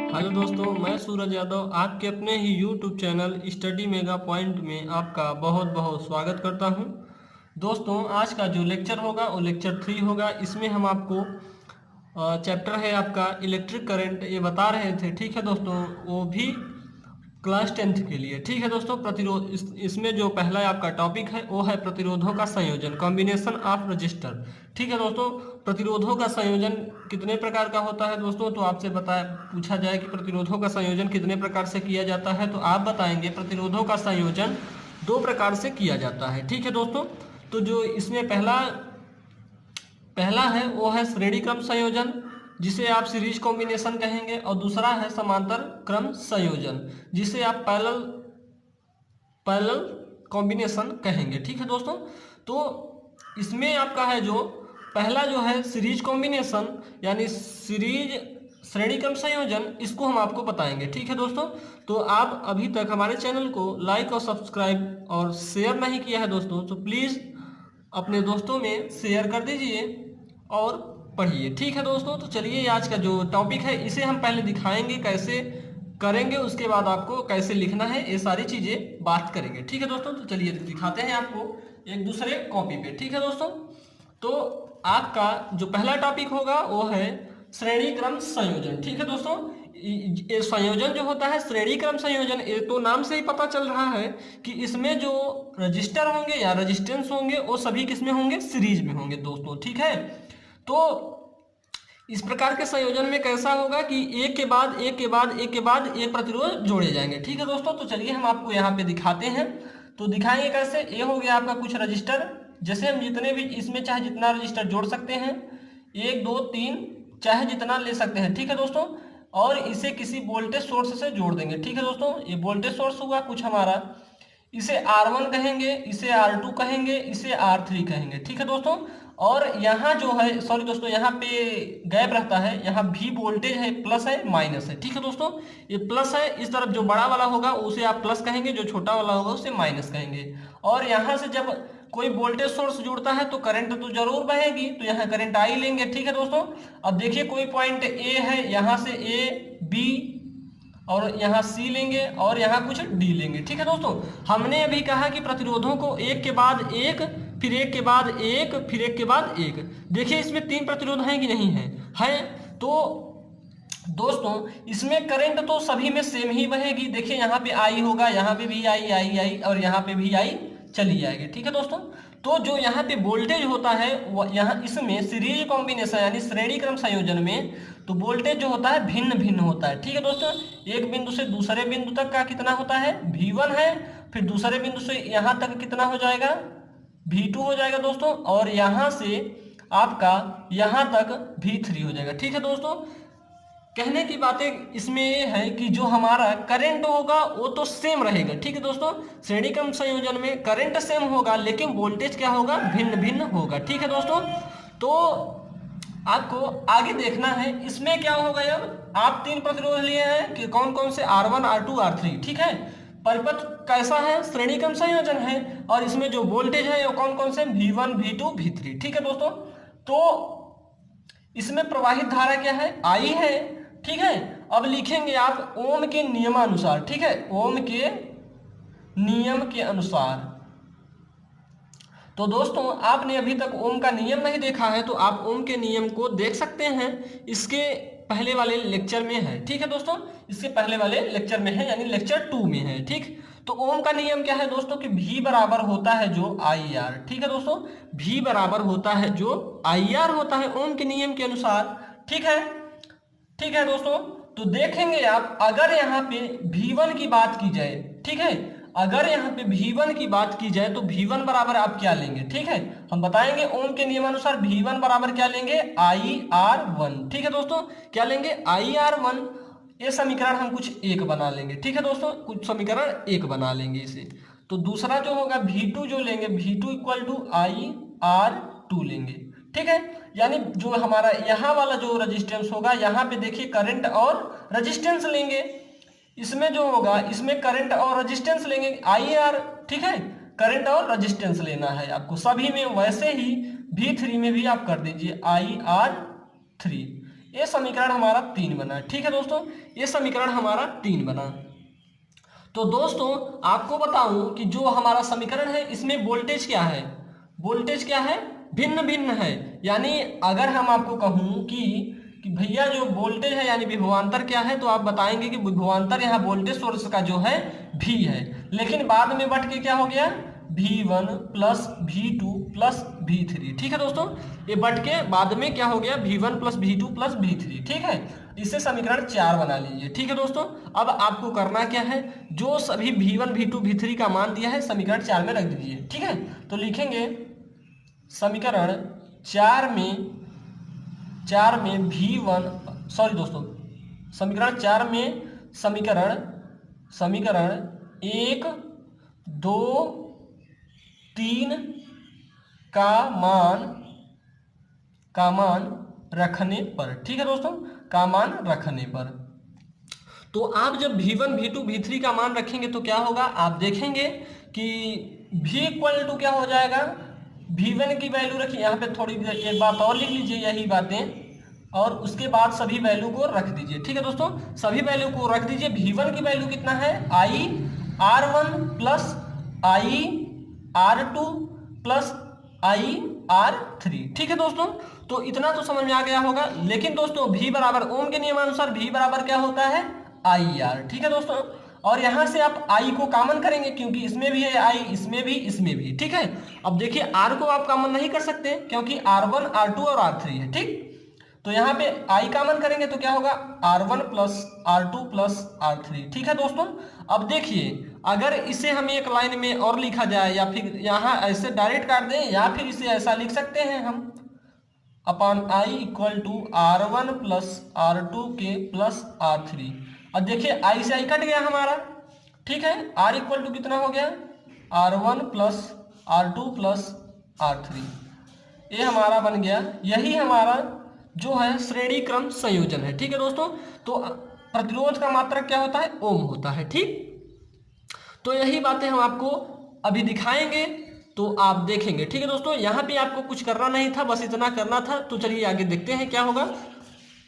Hello दोस्तों, मैं सूरज यादव आपके अपने ही YouTube channel study mega point में आपका बहुत बहुत स्वागत करता हूं। दोस्तों, आज का जो लेक्चर होगा वो लेक्चर 3 होगा। इसमें हम आपको चैप्टर है आपका इलेक्ट्रिक करंट ये बता रहे थे। ठीक है दोस्तों, वो भी क्लास 10th के लिए। ठीक है दोस्तों, प्रतिरोध इसमें जो पहला आपका टॉपिक है वो है प्रतिरोधों का संयोजन, कॉम्बिनेशन ऑफ रजिस्टर। ठीक है दोस्तों, प्रतिरोधों का संयोजन कितने प्रकार का होता है दोस्तों, तो आपसे बताया पूछा जाए कि प्रतिरोधों का संयोजन कितने प्रकार से किया जाता है, तो आप बताएंगे प्रतिरोधों का संयोजन 2 प्रकार से किया जाता है। ठीक है दोस्तों, तो जो इसमें पहला है वो है श्रेणी क्रम संयोजन, जिसे आप सीरीज कॉम्बिनेशन कहेंगे, और दूसरा है समांतर क्रम संयोजन, जिसे आप पैरेलल पैरेलल कॉम्बिनेशन कहेंगे। ठीक है दोस्तों, तो इसमें आपका है जो पहला जो है सीरीज कॉम्बिनेशन यानी सीरीज श्रेणी क्रम संयोजन, इसको हम आपको बताएंगे। ठीक है दोस्तों, तो आप अभी तक हमारे चैनल को लाइक और सब्सक्राइब और शेयर नहीं किया है दोस्तों, तो प्लीज़ अपने दोस्तों में शेयर कर दीजिए और पढ़िए। ठीक है दोस्तों, तो चलिए आज का जो टॉपिक है इसे हम पहले दिखाएंगे कैसे करेंगे, उसके बाद आपको कैसे लिखना है ये सारी चीज़ें बात करेंगे। ठीक है दोस्तों, तो चलिए दिखाते हैं आपको एक दूसरे कॉपी पे। ठीक है दोस्तों, तो आपका जो पहला टॉपिक होगा वो है श्रेणी क्रम संयोजन। ठीक है दोस्तों, ये संयोजन जो होता है श्रेणी क्रम संयोजन, ये तो नाम से ही पता चल रहा है कि इसमें जो रजिस्टर होंगे या रजिस्टेंस होंगे वो सभी किसमें होंगे, सीरीज में होंगे दोस्तों। ठीक है, तो इस प्रकार के संयोजन में कैसा होगा कि एक के बाद एक के बाद एक के बाद एक प्रतिरोध जोड़े जाएंगे। ठीक है दोस्तों, तो चलिए हम आपको यहाँ पे दिखाते हैं। तो दिखाएंगे कैसे। ये हो गया आपका कुछ रजिस्टर, जैसे हम जितने भी इसमें चाहे जितना रजिस्टर जोड़ सकते हैं, 1 2 3 चाहे जितना ले सकते हैं। ठीक है दोस्तों, और इसे किसी वोल्टेज सोर्स से जोड़ देंगे। ठीक है दोस्तों, ये वोल्टेज सोर्स हुआ कुछ हमारा, इसे R1 कहेंगे, इसे R2 कहेंगे, इसे R3 कहेंगे। ठीक है दोस्तों, और यहाँ जो है सॉरी दोस्तों, यहाँ पे गैप रहता है, यहाँ भी वोल्टेज है, प्लस है माइनस है। ठीक है दोस्तों, ये प्लस है, इस तरफ जो बड़ा वाला होगा उसे आप प्लस कहेंगे, जो छोटा वाला होगा उसे माइनस कहेंगे। और यहाँ से जब कोई वोल्टेज सोर्स जुड़ता है तो करंट तो जरूर बहेगी, तो यहाँ करंट आई लेंगे। ठीक है दोस्तों, अब देखिए कोई पॉइंट ए है, यहाँ से ए बी और यहाँ सी लेंगे और यहाँ कुछ डी लेंगे। ठीक है दोस्तों, हमने अभी कहा कि प्रतिरोधों को एक के बाद एक, फिर एक के बाद एक, फिर एक के बाद एक। देखिए इसमें 3 प्रतिरोध हैं कि नहीं है, तो दोस्तों इसमें करंट तो सभी में सेम ही बहेगी। देखिए यहाँ पे आई होगा, यहाँ पे भी आई आई आई और यहाँ पे भी आई चली जाएगी। ठीक है दोस्तों, तो जो यहाँ पे वोल्टेज होता है वह यहाँ इसमें सीरीज कॉम्बिनेशन यानी श्रेणी क्रम संयोजन में तो वोल्टेज जो होता है भिन्न भिन्न होता है। ठीक है दोस्तों, एक बिंदु से दूसरे बिंदु तक का कितना होता है, V1 है, फिर दूसरे बिंदु से यहाँ तक कितना हो जाएगा, V2 हो जाएगा दोस्तों, और यहाँ से आपका यहाँ तक V3 हो जाएगा। ठीक है दोस्तों, कहने की बातें इसमें ये है कि जो हमारा करंट होगा वो तो सेम रहेगा। ठीक है दोस्तों, श्रेणी क्रम संयोजन में करंट सेम होगा लेकिन वोल्टेज क्या होगा, भिन्न भिन्न होगा। ठीक है दोस्तों, तो आपको आगे देखना है इसमें क्या होगा। अब आप 3 प्रतिरोध लिए हैं कि कौन कौन से, R1 R2 R3। ठीक है, परिपथ कैसा है, श्रेणी क्रम संयोजन है, और इसमें जो वोल्टेज है वो कौन कौन से, V1 V2 V3। ठीक है दोस्तों, तो इसमें प्रवाहित धारा क्या है, I है। ठीक है, अब लिखेंगे आप ओम के नियमानुसार। ठीक है, ओम के नियम के अनुसार। तो दोस्तों आपने अभी तक ओम का नियम नहीं देखा है तो आप ओम के नियम को देख सकते हैं, इसके पहले वाले लेक्चर में है। ठीक है दोस्तों, इसके पहले वाले लेक्चर में है यानी लेक्चर 2 में है। ठीक, तो ओम का नियम क्या है दोस्तों कि V बराबर होता है जो IR। ठीक है दोस्तों, V बराबर होता है जो IR होता है ओम के नियम के अनुसार। ठीक है, ठीक है दोस्तों, तो देखेंगे आप अगर यहाँ पे V1 की बात की जाए, ठीक है, अगर यहाँ पे V1 की बात की जाए तो V1 बराबर आप क्या लेंगे। ठीक है, हम बताएंगे ओम के नियमानुसार V1 बराबर क्या लेंगे, IR1। ठीक है दोस्तों, क्या लेंगे, IR1। ये समीकरण हम कुछ एक बना लेंगे। ठीक है दोस्तों, कुछ समीकरण एक बना लेंगे इसे। तो दूसरा जो होगा V2 जो लेंगे, V2 इक्वल टू IR2 लेंगे। ठीक है, यानी जो हमारा यहाँ वाला जो रेजिस्टेंस होगा, यहाँ पे देखिए करंट और रेजिस्टेंस लेंगे, इसमें जो होगा इसमें करंट और रेजिस्टेंस लेंगे IR। ठीक है, करंट और रेजिस्टेंस लेना है आपको सभी में, वैसे ही V3 में भी आप कर दीजिए IR3। ये समीकरण हमारा 3 बना। ठीक है दोस्तों, ये समीकरण हमारा 3 बना। तो दोस्तों आपको बताऊं कि जो हमारा समीकरण है इसमें वोल्टेज क्या है, वोल्टेज क्या है, भिन्न भिन्न है। यानी अगर हम आपको कहूं कि भैया जो वोल्टेज है यानी विभवांतर क्या है, तो आप बताएंगे कि विभवांतर यहाँ वोल्टेज सोर्स का जो है V है, लेकिन बाद में बढ़ के क्या हो गया V1 plus V2 plus V3। ठीक है दोस्तों, ये बढ़ के बाद में क्या हो गया V1 plus V2 plus V3। ठीक है, इससे समीकरण 4 बना लीजिए। ठीक है दोस्तों, अब आपको करना क्या है, जो सभी V1 V2 V3 का मान दिया है समीकरण 4 में रख दीजिए। ठीक है, तो लिखेंगे समीकरण 4 में V1, सॉरी दोस्तों, समीकरण 4 में समीकरण 1 2 3 का मान रखने पर, ठीक है दोस्तों, का मान रखने पर, तो आप जब V1 V2 V3 का मान रखेंगे तो क्या होगा, आप देखेंगे कि V इक्वल टू क्या हो जाएगा, V1 की वैल्यू रखिए, यहाँ पे थोड़ी एक बात और लिख लीजिए यही बातें, और उसके बाद सभी वैल्यू को रख दीजिए। ठीक है दोस्तों, सभी वैल्यू को रख दीजिए। V1 की वैल्यू कितना है, I R1 plus I R2 plus I R3। ठीक है दोस्तों, तो इतना तो समझ में आ गया होगा। लेकिन दोस्तों V बराबर ओम के नियमानुसार V बराबर क्या होता है, IR। ठीक है दोस्तों, और यहां से आप I को कॉमन करेंगे क्योंकि इसमें भी है I, इसमें भी। ठीक है, अब देखिए R को आप कॉमन नहीं कर सकते क्योंकि R1 R2 और R3 है। ठीक, तो यहाँ पे I कॉमन करेंगे तो क्या होगा R1 plus R2 plus R3। ठीक है दोस्तों, अब देखिए अगर इसे हम एक लाइन में और लिखा जाए या फिर यहाँ ऐसे डायरेक्ट काट दें, या फिर इसे ऐसा लिख सकते हैं हम upon I equal to R1 plus R2 के प्लस R3। अब देखिए I से I कट गया हमारा। ठीक है, R इक्वल टू कितना हो गया, R1 plus R2 plus R3, ये हमारा बन गया। यही हमारा जो है श्रेणी क्रम संयोजन है। ठीक है दोस्तों, तो प्रतिरोध का मात्रक क्या होता है, ओम होता है। ठीक, तो यही बातें हम आपको अभी दिखाएंगे, तो आप देखेंगे। ठीक है दोस्तों, यहाँ पे आपको कुछ करना नहीं था, बस इतना करना था। तो चलिए आगे देखते हैं क्या होगा,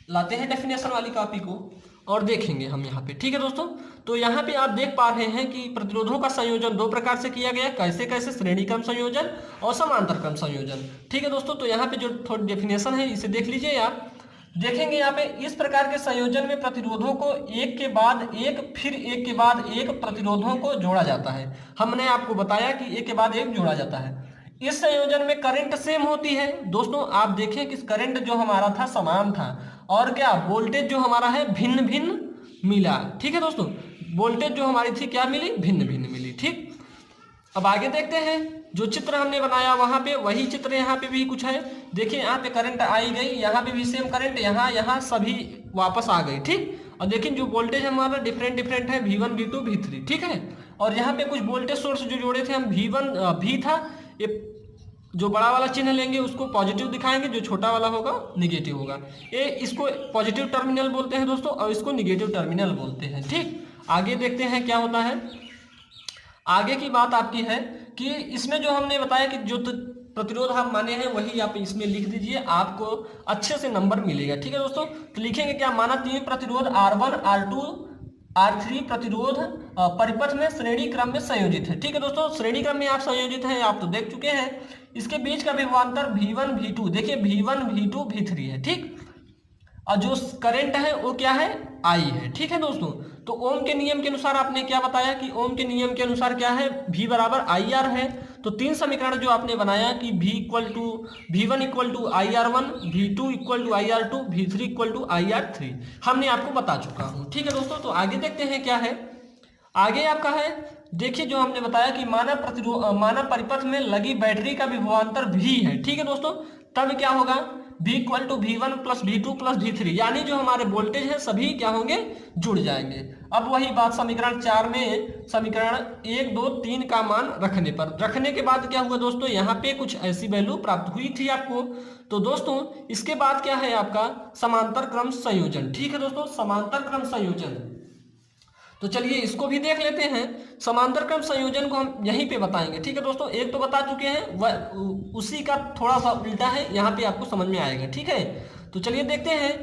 लाते हैं डेफिनेशन वाली कॉपी को और देखेंगे हम यहाँ पे। ठीक है दोस्तों, तो यहाँ पे आप देख पा रहे हैं कि प्रतिरोधों का संयोजन दो प्रकार से किया गया, कैसे कैसे, श्रेणी क्रम संयोजन और समांतर क्रम संयोजन। ठीक है दोस्तों, तो यहाँ पे जो थोड़ी डेफिनेशन है इसे देख लीजिए। आप देखेंगे यहाँ पे इस प्रकार के संयोजन में प्रतिरोधों को एक के बाद एक फिर एक के बाद एक प्रतिरोधों को जोड़ा जाता है। हमने आपको बताया कि एक के बाद एक जोड़ा जाता है। इस संयोजन में करंट सेम होती है। दोस्तों आप देखें कि करंट जो हमारा था समान था, और क्या वोल्टेज जो हमारा है भिन्न भिन्न मिला। ठीक है दोस्तों, वोल्टेज जो हमारी थी क्या मिली, भिन्न भिन्न मिली। ठीक, अब आगे देखते हैं। जो चित्र हमने बनाया वहां पे वही चित्र यहाँ पे भी कुछ है। देखिए यहाँ पे करंट आई गई, यहाँ पे भी सेम करंट, यहाँ सभी वापस आ गई। ठीक, और देखिए जो वोल्टेज हमारा डिफरेंट है, V1 V2 V3। ठीक है, और यहाँ पे कुछ वोल्टेज सोर्स जो जोड़े थे हम, V था, ये जो बड़ा वाला चिन्ह लेंगे उसको पॉजिटिव दिखाएंगे, जो छोटा वाला होगा निगेटिव होगा। ये इसको पॉजिटिव टर्मिनल बोलते हैं दोस्तों, और इसको निगेटिव टर्मिनल बोलते हैं। ठीक, आगे देखते हैं क्या होता है। आगे की बात आपकी है कि इसमें जो हमने बताया कि जो प्रतिरोध हम माने हैं वही आप इसमें लिख दीजिए, आपको अच्छे से नंबर मिलेगा। ठीक है दोस्तों, तो लिखेंगे क्या, माना तीन प्रतिरोध R1 R2 R3 प्रतिरोध परिपथ में श्रेणी क्रम में संयोजित है। ठीक है दोस्तों, श्रेणी क्रम में आप संयोजित हैं, आप तो देख चुके हैं। इसके बीच का विभवांतर V1 V2, देखिए V1 V2 V3 है। ठीक, और जो करंट है वो क्या है, I है। ठीक है दोस्तों, तो ओम के नियम के अनुसार आपने क्या बताया कि ओम के नियम के अनुसार क्या है, V बराबर IR है। तो तीन समीकरण जो आपने बनाया कि V1 equal to IR1, V2 equal to IR2, V3 equal to IR3 हमने आपको बता चुका हूँ। ठीक है दोस्तों, तो आगे देखते हैं क्या है। आगे आपका है, देखिए जो हमने बताया कि माना परिपथ में लगी बैटरी का विभवांतर V है। ठीक है दोस्तों, तब क्या होगा, V equal to V1 plus V2 plus V3, यानी जो हमारे वोल्टेज है सभी क्या होंगे, जुड़ जाएंगे। अब वही बात समीकरण 4 में समीकरण 1 2 3 का मान रखने के बाद क्या हुआ दोस्तों, यहाँ पे कुछ ऐसी वैल्यू प्राप्त हुई थी आपको। तो दोस्तों इसके बाद क्या है आपका समांतर क्रम संयोजन। ठीक है दोस्तों, समांतर क्रम संयोजन, तो चलिए इसको भी देख लेते हैं। समांतर क्रम संयोजन को हम यहीं पे बताएंगे। ठीक है दोस्तों, एक तो बता चुके हैं, उसी का थोड़ा सा उल्टा है, यहाँ पे आपको समझ में आएगा। ठीक है, तो चलिए देखते हैं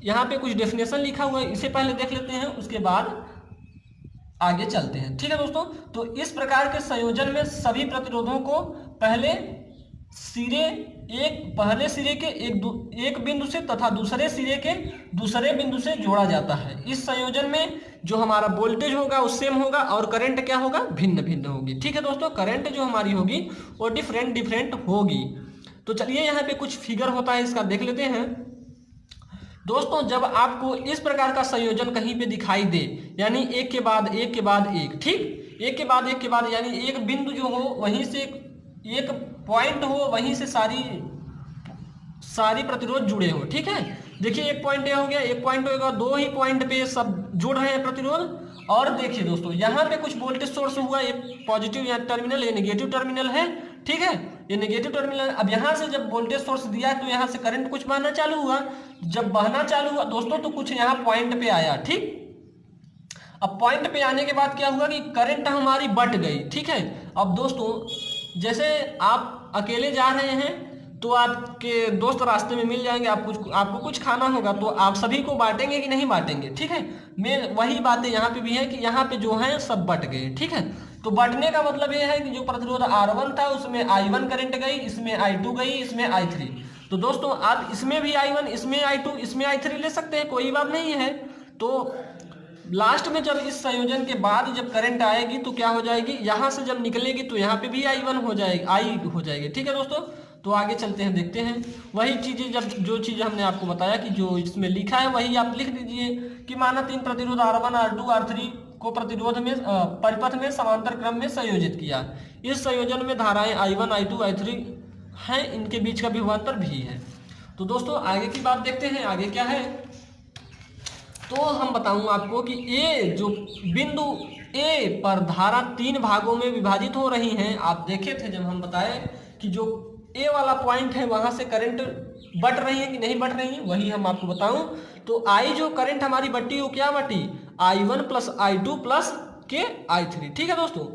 यहाँ पे कुछ डेफिनेशन लिखा हुआ है, इसे पहले देख लेते हैं, उसके बाद आगे चलते हैं। ठीक है दोस्तों, तो इस प्रकार के संयोजन में सभी प्रतिरोधों को पहले सिरे के एक बिंदु से तथा दूसरे सिरे के दूसरे बिंदु से जोड़ा जाता है। इस संयोजन में जो हमारा वोल्टेज होगा वो सेम होगा और करंट क्या होगा, भिन्न भिन्न होगी। ठीक है दोस्तों, करंट जो हमारी होगी वो डिफरेंट होगी। तो चलिए यहाँ पे कुछ फिगर होता है, इसका देख लेते हैं। दोस्तों, जब आपको इस प्रकार का संयोजन कहीं पे दिखाई दे, यानी एक के बाद एक के बाद एक, ठीक, एक के बाद एक के बाद, यानी एक बिंदु जो हो वहीं से एक पॉइंट हो, वहीं से सारी प्रतिरोध जुड़े हो। ठीक है, देखिए एक पॉइंट ये हो गया, एक पॉइंट होगा, दो ही पॉइंट पे सब जुड़ रहे हैं प्रतिरोध। और देखिए दोस्तों, यहाँ पे कुछ वोल्टेज सोर्स हुआ, ये पॉजिटिव या टर्मिनल, ये नेगेटिव टर्मिनल है। ठीक है, ये नेगेटिव टर्मिनल। अब यहाँ से जब वोल्टेज सोर्स दिया तो यहाँ से करंट कुछ बहना चालू हुआ। जब बहना चालू हुआ दोस्तों तो कुछ यहाँ पॉइंट पे आया। ठीक, अब पॉइंट पे आने के बाद क्या हुआ कि करंट हमारी बढ़ गई। ठीक है, अब दोस्तों जैसे आप अकेले जा रहे हैं तो आपके दोस्त रास्ते में मिल जाएंगे, आपको कुछ खाना होगा तो आप सभी को बांटेंगे कि नहीं बांटेंगे। ठीक है, मैं वही बातें यहाँ पे भी है कि यहाँ पे जो है सब बट गए। ठीक है, तो बटने का मतलब ये है कि जो प्रतिरोध R1 था उसमें I1 करंट गई, इसमें I2 गई, इसमें I3। तो दोस्तों आप इसमें भी I1, इसमें I2, इसमें I3 ले सकते हैं, कोई बात नहीं है। तो लास्ट में जब इस संयोजन के बाद जब करंट आएगी तो क्या हो जाएगी, यहाँ से जब निकलेगी तो यहाँ पे भी I1 हो जाएगी, I हो जाएगी। ठीक है दोस्तों, तो आगे चलते हैं, देखते हैं वही चीजें, जब जो चीजें हमने आपको बताया कि जो इसमें लिखा है वही आप लिख दीजिए कि माना 3 प्रतिरोध R1, R2, R3 को प्रतिरोध में परिपथ में समांतर क्रम में संयोजित किया। इस संयोजन में धाराएं I1, I2, I3 हैं, इनके बीच का विभवांतर भी है। तो दोस्तों आगे की बात देखते हैं, आगे क्या है। तो हम बताऊंगा आपको कि ए जो बिंदु ए पर धारा 3 भागों में विभाजित हो रही हैं। आप देखे थे जब हम बताए कि जो ए वाला पॉइंट है वहां से करंट बढ़ रही है कि नहीं बढ़ रही है, वही हम आपको बताऊं। तो आई जो करंट हमारी बटी वो क्या बटी, I1 प्लस I2 प्लस के I3। ठीक है दोस्तों,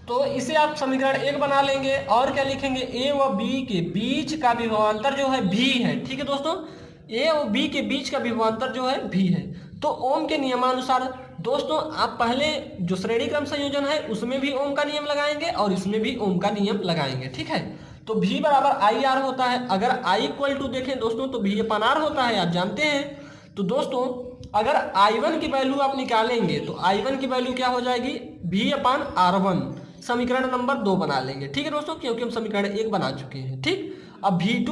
तो इसे आप समीकरण 1 बना लेंगे और क्या लिखेंगे, ए व बी के बीच का विभवांतर जो है भी है। ठीक है दोस्तों, ए और बी के बीच का विभवांतर जो है भी है। तो ओम के नियमानुसार दोस्तों आप पहले जो श्रेणी क्रम संयोजन है उसमें भी ओम का नियम लगाएंगे और इसमें भी ओम का नियम लगाएंगे। ठीक है, तो V बराबर आई आर होता है। अगर I इक्वल टू देखें दोस्तों तो V अपन R होता है, आप जानते हैं। तो दोस्तों अगर I1 की वैल्यू आप निकालेंगे तो I1 की वैल्यू क्या हो जाएगी, V अपान R1, समीकरण नंबर 2 बना लेंगे। ठीक है दोस्तों, क्योंकि हम समीकरण 1 बना चुके हैं। ठीक, अब V2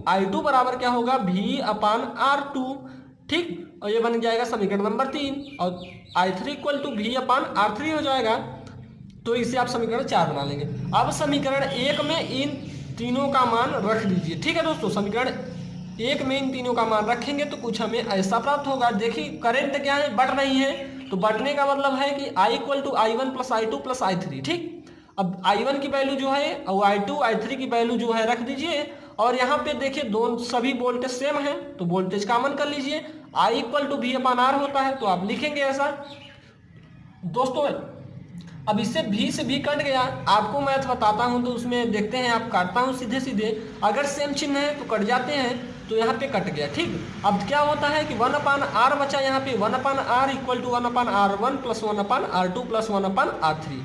I2 बराबर क्या होगा, V अपान R2। ठीक, और ये बन जाएगा समीकरण नंबर 3, और I3 equal to V upon R3 हो जाएगा। तो इसे आप समीकरण 4 बना लेंगे। अब समीकरण 1 में इन तीनों का मान रख दीजिए। ठीक है दोस्तों, समीकरण 1 में इन तीनों का मान रखेंगे तो कुछ हमें ऐसा प्राप्त होगा। देखिए करंट क्या है, बढ़ रही है, तो बढ़ने का मतलब है कि I equal to I1 plus I2 plus I3। ठीक, अब I1 की वैल्यू जो है और I2 I3 की वैल्यू जो है रख दीजिए, और यहाँ पे देखिए दोनों सभी वोल्टेज सेम है तो वोल्टेज कॉमन कर लीजिए। I equal to V upon R होता है, तो आप लिखेंगे ऐसा। दोस्तों अब इससे V से V कट गया, आपको मैथ बताता हूं तो उसमें देखते हैं, आप काटता हूं सीधे सीधे, अगर सेम चिन्ह है तो कट जाते हैं, तो यहाँ पे कट गया। ठीक, अब क्या होता है कि 1 अपान R बचा, यहाँ पे 1 upon R equal to 1 upon R1 plus 1 upon R2 plus 1 upon R3।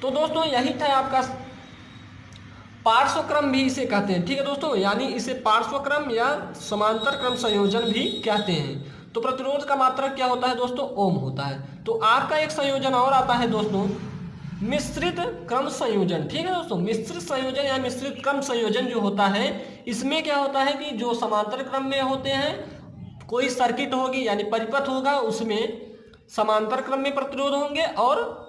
तो दोस्तों यही था आपका पार्श्व क्रम भी इसे कहते हैं। ठीक है दोस्तों, यानी इसे पार्श्व क्रम या समांतर क्रम संयोजन भी कहते हैं। तो प्रतिरोध का मात्रक क्या होता है दोस्तों, ओम होता है। तो आपका एक संयोजन और आता है दोस्तों, मिश्रित क्रम संयोजन। ठीक है दोस्तों, मिश्रित संयोजन या मिश्रित क्रम संयोजन जो होता है, इसमें क्या होता है कि जो समांतर क्रम में होते हैं, कोई सर्किट होगी यानी परिपथ होगा, उसमें समांतर क्रम में प्रतिरोध होंगे और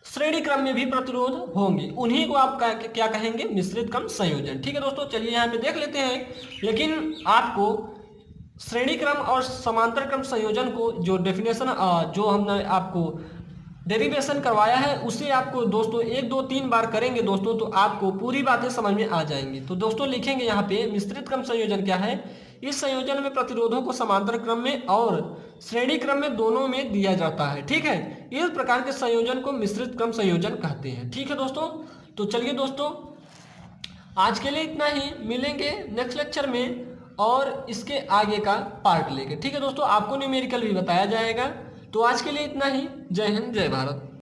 श्रेणी क्रम में भी प्रतिरोध होंगे, उन्हीं को आप क्या कहेंगे, मिश्रित क्रम संयोजन। ठीक है दोस्तों, चलिए यहाँ पे देख लेते हैं। लेकिन आपको श्रेणी क्रम और समांतर क्रम संयोजन को जो डेफिनेशन जो हमने आपको डेरिवेशन करवाया है उसे आपको दोस्तों 1 2 3 बार करेंगे दोस्तों, तो आपको पूरी बातें समझ में आ जाएंगी। तो दोस्तों लिखेंगे यहाँ पे मिश्रित क्रम संयोजन क्या है, इस संयोजन में प्रतिरोधों को समांतर क्रम में और श्रेणी क्रम में दोनों में दिया जाता है। ठीक है, इस प्रकार के संयोजन को मिश्रित क्रम संयोजन कहते हैं। ठीक है दोस्तों, तो चलिए दोस्तों आज के लिए इतना ही, मिलेंगे नेक्स्ट लेक्चर में और इसके आगे का पार्ट लेके। ठीक है दोस्तों, आपको न्यूमेरिकल भी बताया जाएगा। तो आज के लिए इतना ही। जय हिंद, जय भारत।